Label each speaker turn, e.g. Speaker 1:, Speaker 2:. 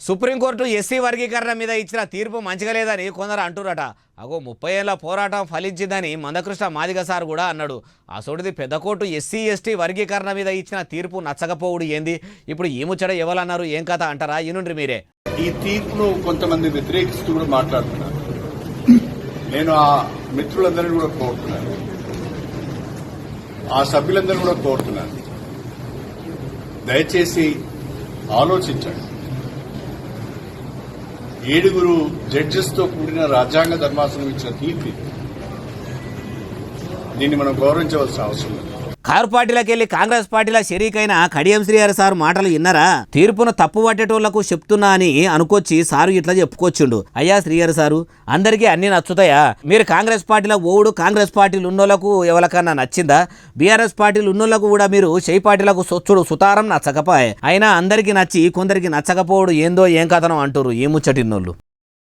Speaker 1: Supreme court SC వర్గీకరణ మీద ఇచ్చిన తీర్పు మంచిగా లేదని కొందరు అంటురట. అగో 30 ఏళ్ల పోరాటం ఫలించిందని మందకృష్ణ మాదిగ సార్ కూడా అన్నాడు. అసోటిది పెద్ద కోర్టు ఎస్సీ ఎస్టీ వర్గీకరణ మీద ఇచ్చిన తీర్పు నచ్చకపోవుడు ఏంది? ఇప్పుడు ఈ ముచ్చట ఎవరన్నారు, ఏం కథ అంటారా? ఈనుండ్రి మీరే.
Speaker 2: ఈ తీర్పును కొంతమంది వ్యతిరేకిస్తూ కూడా మాట్లాడుతున్నారు. నేను ఆ మిత్రులందరినీ కూడా కోరుతున్నాను, ఆ సభ్యులందరినీ కూడా కోరుతున్నాను, దయచేసి ఆలోచించండి. 7 జడ్జెస్ తో కూడిన రాజ్యాంగ ధర్మాసనం ఇచ్చిన తీర్పు దీన్ని మనం గౌరవించవలసిన అవసరం లేదు.
Speaker 1: కారు పార్టీలకు వెళ్ళి కాంగ్రెస్ పార్టీల షరీకైన కడియం శ్రీహరి సార్ మాటలు విన్నారా? తీర్పును తప్పు పట్టేటోళ్లకు చెప్తున్నా అని అనుకొచ్చి సారు ఇట్లా చెప్పుకొచ్చిండు. అయ్యా శ్రీహరి సారు, అందరికీ అన్ని నచ్చుతాయా? మీరు కాంగ్రెస్ పార్టీలో ఓవుడు కాంగ్రెస్ పార్టీలు ఉన్నోళ్లకు ఎవరికన్నా నచ్చిందా? బీఆర్ఎస్ పార్టీలు ఉన్నోళ్లకు కూడా మీరు షై పార్టీలకు సొచ్చుడు సుతారం నచ్చకపోయే. అయినా అందరికీ నచ్చి కొందరికి నచ్చకపోవడు ఏందో ఏం కథనం అంటారు ఈ ముచ్చటిన్నోళ్ళు.